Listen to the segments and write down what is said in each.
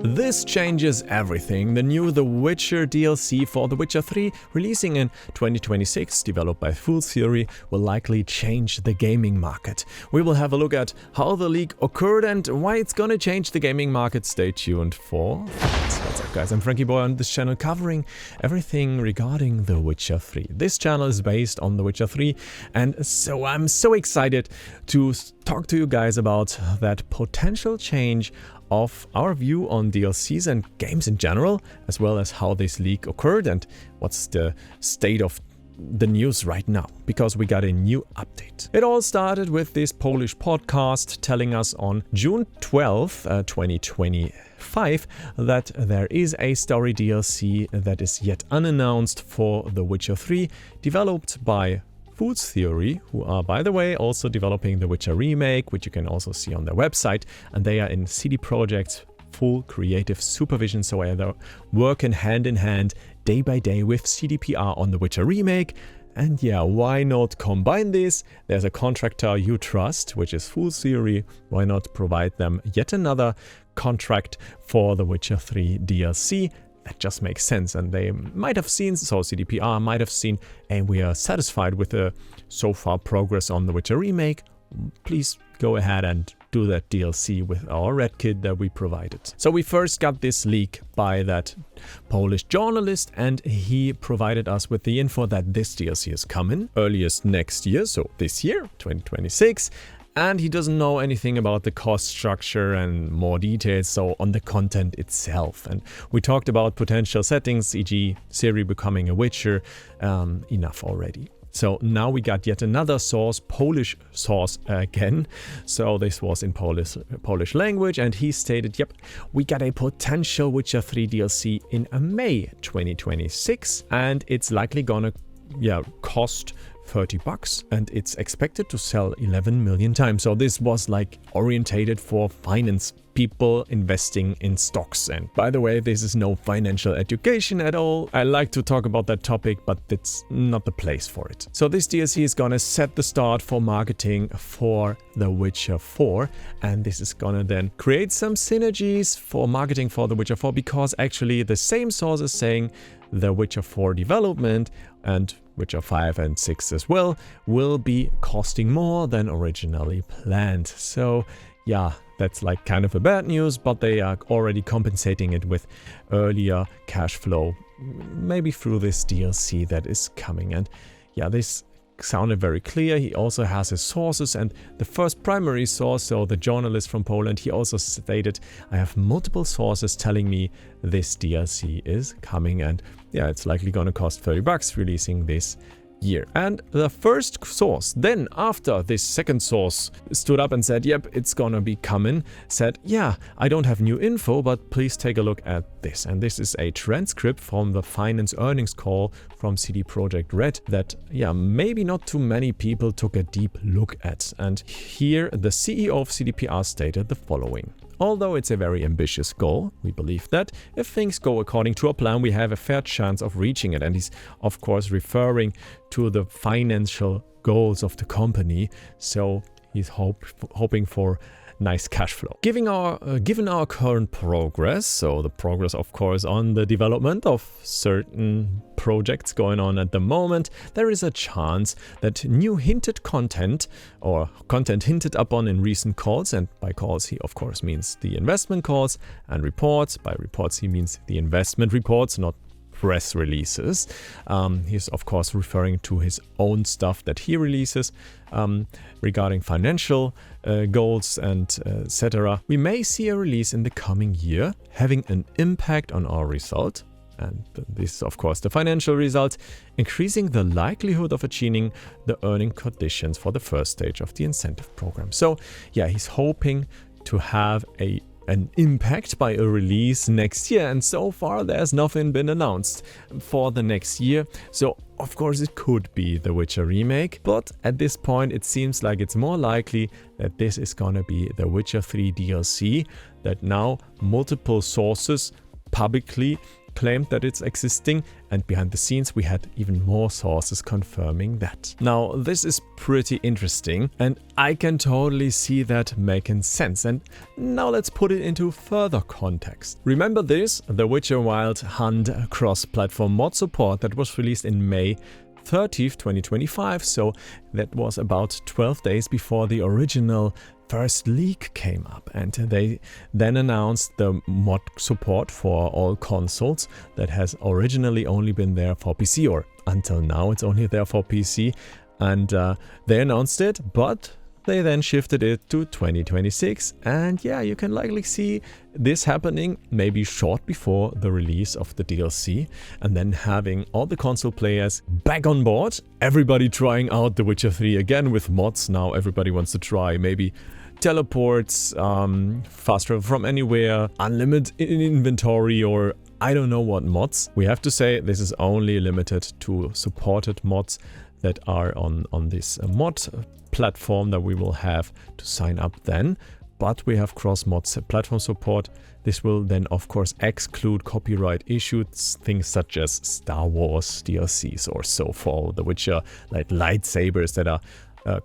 This changes everything. The new The Witcher DLC for The Witcher 3, releasing in 2026, developed by Fool's Theory, will likely change the gaming market. We will have a look at how the leak occurred and why it's gonna change the gaming market. Stay tuned for that. What's up, guys? I'm Franky Boy on this channel, covering everything regarding The Witcher 3. This channel is based on The Witcher 3, and so I'm so excited to talk to you guys about that potential change of our view on DLCs and games in general, as well as how this leak occurred and what's the state of the news right now, because we got a new update. It all started with this Polish podcast telling us on June 12th, 2025, that there is a story DLC that is yet unannounced for The Witcher 3, developed by Fool's Theory, who are, by the way, also developing The Witcher Remake, which you can also see on their website, and they are in CD Projekt's full creative supervision, so they're working hand in hand, day by day with CDPR on The Witcher Remake. And yeah, why not combine this? There's a contractor you trust, which is Fool's Theory. Why not provide them yet another contract for The Witcher 3 DLC? That just makes sense, and they might have seen, so CDPR might have seen, and we are satisfied with the so far progress on The Witcher Remake. Please go ahead and do that DLC with our red kit that we provided. So we first got this leak by that Polish journalist, and he provided us with the info that this DLC is coming earliest next year, so this year, 2026. And he doesn't know anything about the cost structure and more details, so on the content itself. And we talked about potential settings, e.g. Ciri becoming a Witcher, enough already. So now we got yet another source, Polish source again. So this was in Polish language, and he stated, yep, we got a potential Witcher 3 DLC in May 2026, and it's likely gonna cost $30, and it's expected to sell 11 million times. So this was like orientated for finance people investing in stocks. And by the way, this is no financial education at all. I like to talk about that topic, but it's not the place for it. So this DLC is gonna set the start for marketing for The Witcher 4, and this is gonna then create some synergies for marketing for The Witcher 4, because actually the same source is saying The Witcher 4 development and Witcher 5 and 6 as well will be costing more than originally planned. So yeah, that's like kind of a bad news, but they are already compensating it with earlier cash flow, maybe through this DLC that is coming. And yeah, this sounded very clear. He also has his sources, and the first primary source, so the journalist from Poland, he also stated, I have multiple sources telling me this DLC is coming, and yeah, it's likely gonna cost $30 releasing this year. And the first source, then after this second source stood up and said, yep, it's gonna be coming, said, yeah, I don't have new info, but please take a look at this. And this is a transcript from the finance earnings call from CD Projekt Red that, yeah, maybe not too many people took a deep look at. And here the CEO of CDPR stated the following. Although it's a very ambitious goal, we believe that if things go according to our plan, we have a fair chance of reaching it. And he's, of course, referring to the financial goals of the company. So he's hoping for nice cash flow. Given our current progress, so the progress, of course, on the development of certain projects going on at the moment, there is a chance that new hinted content or content hinted upon in recent calls, and by calls he of course means the investment calls, and reports, by reports he means the investment reports, not press releases. He's of course referring to his own stuff that he releases regarding financial goals and etc. We may see a release in the coming year having an impact on our result, and this is of course the financial result, increasing the likelihood of achieving the earning conditions for the first stage of the incentive program. So yeah, he's hoping to have an impact by a release next year, and so far there's nothing been announced for the next year. So of course it could be The Witcher Remake, but at this point it seems like it's more likely that this is gonna be The Witcher 3 DLC, that now multiple sources publicly claimed that it's existing, and behind the scenes we had even more sources confirming that. Now, this is pretty interesting, and I can totally see that making sense. And now let's put it into further context. Remember this, The Witcher Wild Hunt cross-platform mod support that was released in May 30th, 2025, so that was about 12 days before the original first leak came up, and they then announced the mod support for all consoles that has originally only been there for PC, or until now it's only there for PC, and they announced it, but they then shifted it to 2026, and yeah, you can likely see this happening maybe short before the release of the DLC, and then having all the console players back on board, everybody trying out The Witcher 3 again with mods. Now everybody wants to try maybe teleports, fast travel from anywhere, unlimited inventory, or I don't know what mods. We have to say this is only limited to supported mods that are on this mod platform that we will have to sign up then. But we have cross-mod platform support. This will then of course exclude copyright issues, things such as Star Wars DLCs or so for The Witcher, like lightsabers that are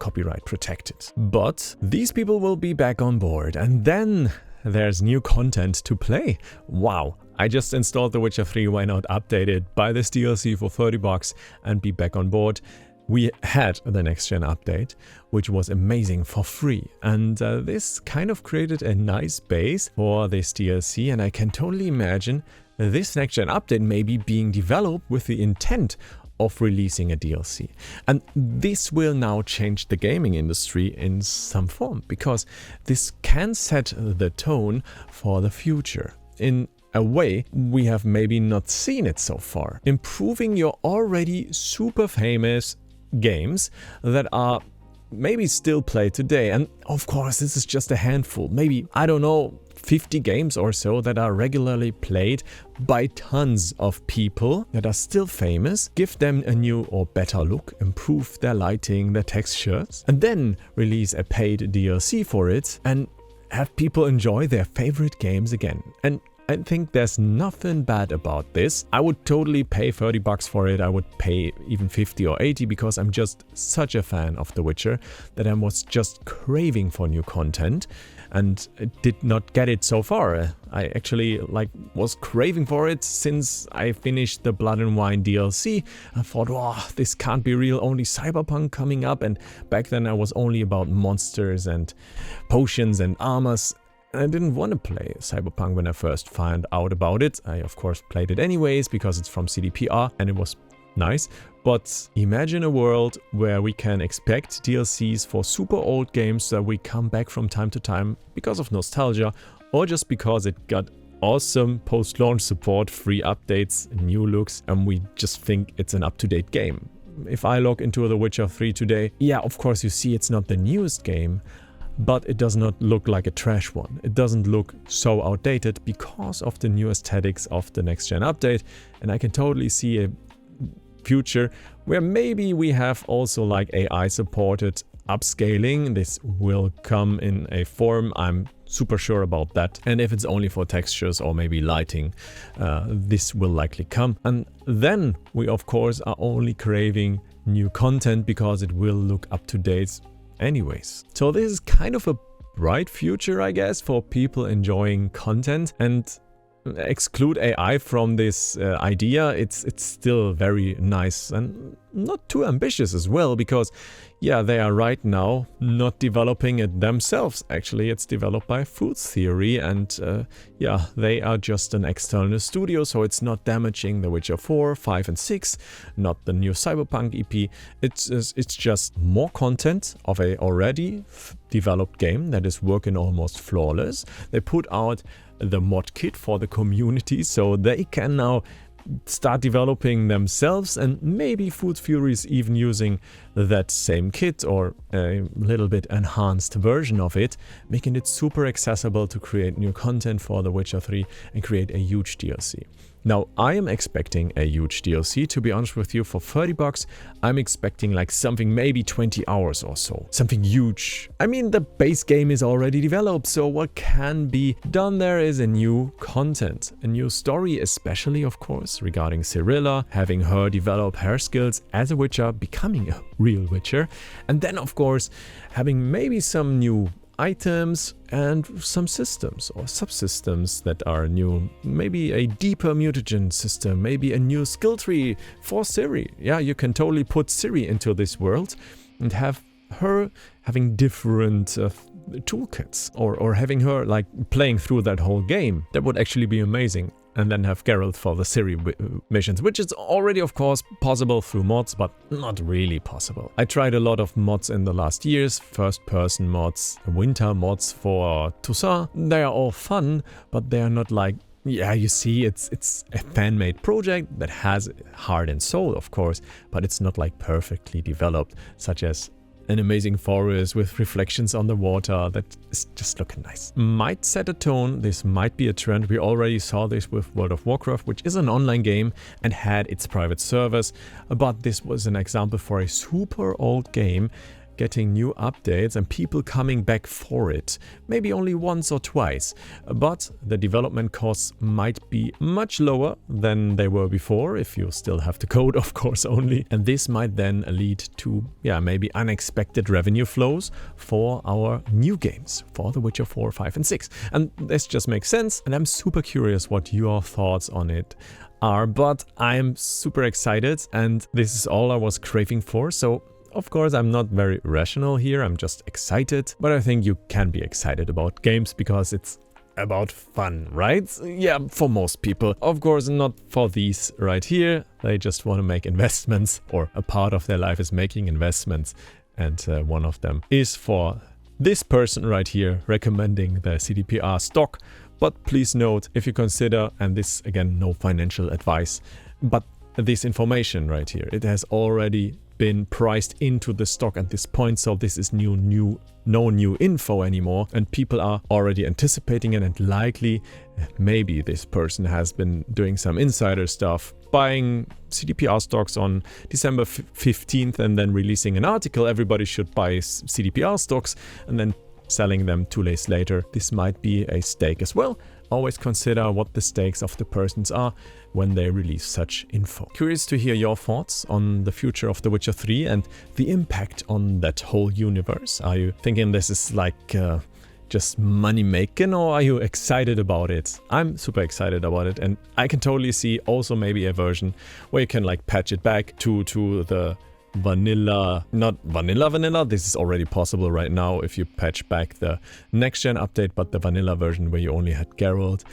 copyright protected. But these people will be back on board, and then there's new content to play. Wow, I just installed The Witcher 3, why not update it, buy this DLC for $30 and be back on board. We had the next gen update, which was amazing for free, and this kind of created a nice base for this DLC, and I can totally imagine this next gen update maybe being developed with the intent of releasing a DLC. And this will now change the gaming industry in some form, because this can set the tone for the future in a way we have maybe not seen it so far. Improving your already super famous games that are maybe still played today, and of course this is just a handful, maybe, I don't know, 50 games or so that are regularly played by tons of people that are still famous, give them a new or better look, improve their lighting, their textures, and then release a paid DLC for it and have people enjoy their favorite games again. And I think there's nothing bad about this. I would totally pay $30 for it. I would pay even 50 or 80 because I'm just such a fan of The Witcher that I was just craving for new content and did not get it so far. I actually was craving for it since I finished the Blood and Wine DLC. I thought, oh, this can't be real, only Cyberpunk coming up, and back then I was only about monsters and potions and armors. I didn't want to play Cyberpunk when I first found out about it. I of course played it anyways because it's from CDPR and it was nice. But imagine a world where we can expect DLCs for super old games that we come back from time to time because of nostalgia or just because it got awesome post-launch support, free updates, new looks, and we just think it's an up-to-date game. If I log into The Witcher 3 today, yeah, of course you see it's not the newest game, but it does not look like a trash one. It doesn't look so outdated because of the new aesthetics of the next gen update, and I can totally see a future where maybe we have also AI supported upscaling. This will come in a form, I'm super sure about that. And if it's only for textures or maybe lighting, this will likely come. And then we of course are only craving new content because it will look up to date anyways. So this is kind of a bright future, I guess, for people enjoying content, and exclude AI from this idea, it's still very nice and not too ambitious as well, because yeah, they are right now not developing it themselves. Actually, it's developed by Food Theory, and yeah, they are just an external studio, so it's not damaging The Witcher 4, 5 and 6, not the new Cyberpunk EP. It's just more content of a already developed game that is working almost flawless. They put out the mod kit for the community, so they can now start developing themselves, and maybe Food Fury is even using that same kit or a little bit enhanced version of it, making it super accessible to create new content for The Witcher 3 and create a huge DLC. Now, I am expecting a huge DLC, to be honest with you. For 30 bucks, I'm expecting like something maybe 20 hours or so. Something huge. I mean, the base game is already developed, so what can be done there is a new content, a new story, especially, of course, regarding Cirilla, having her develop her skills as a Witcher, becoming a real Witcher, and then, of course, having maybe some new items and some systems or subsystems that are new. Maybe a deeper mutagen system, maybe a new skill tree for Ciri. Yeah, you can totally put Ciri into this world and have her having different toolkits, or having her like playing through that whole game. That would actually be amazing. And then have Geralt for the Ciri missions, which is already, of course, possible through mods, but not really possible. I tried a lot of mods in the last years, first-person mods, winter mods for Toussaint. They are all fun, but they are not like, yeah, you see, it's a fan-made project that has heart and soul, of course, but it's not like perfectly developed, such as an amazing forest with reflections on the water that is just looking nice. Might set a tone, this might be a trend. We already saw this with World of Warcraft, which is an online game and had its private servers, but this was an example for a super old game getting new updates and people coming back for it. Maybe only once or twice, but the development costs might be much lower than they were before, if you still have the code, of course, only. And this might then lead to, yeah, maybe unexpected revenue flows for our new games, for The Witcher 4, 5 and 6. And this just makes sense, and I'm super curious what your thoughts on it are, but I'm super excited, and this is all I was craving for. So of course, I'm not very rational here, I'm just excited, but I think you can be excited about games because it's about fun, right? Yeah, for most people. Of course, not for these right here. They just want to make investments, or a part of their life is making investments, and one of them is for this person right here recommending the CDPR stock. But please note, if you consider, and this again, no financial advice, but this information right here, it has already been priced into the stock at this point, so this is no new info anymore, and people are already anticipating it, and likely maybe this person has been doing some insider stuff, buying CDPR stocks on December 15th and then releasing an article, everybody should buy CDPR stocks, and then selling them 2 days later. This might be a stake as well. Always consider what the stakes of the persons are when they release such info. Curious to hear your thoughts on the future of The Witcher 3 and the impact on that whole universe. Are you thinking this is like just money making, or are you excited about it? I'm super excited about it, and I can totally see also maybe a version where you can like patch it back to the vanilla, not vanilla, this is already possible right now if you patch back the next gen update, but the vanilla version where you only had Geralt,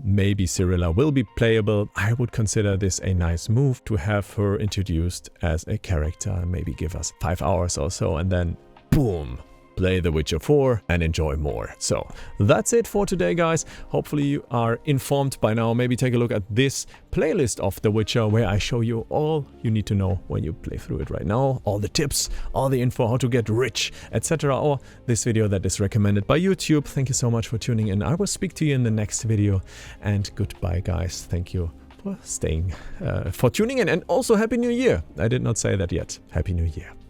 maybe Cirilla will be playable. I would consider this a nice move to have her introduced as a character, maybe give us 5 hours or so, and then boom, play The Witcher 4 and enjoy more. So that's it for today, guys. Hopefully you are informed by now. Maybe take a look at this playlist of The Witcher where I show you all you need to know when you play through it right now. All the tips, all the info, how to get rich, etc. Or this video that is recommended by YouTube. Thank you so much for tuning in. I will speak to you in the next video, and goodbye, guys. Thank you for staying, for tuning in, and also Happy New Year. I did not say that yet. Happy New Year.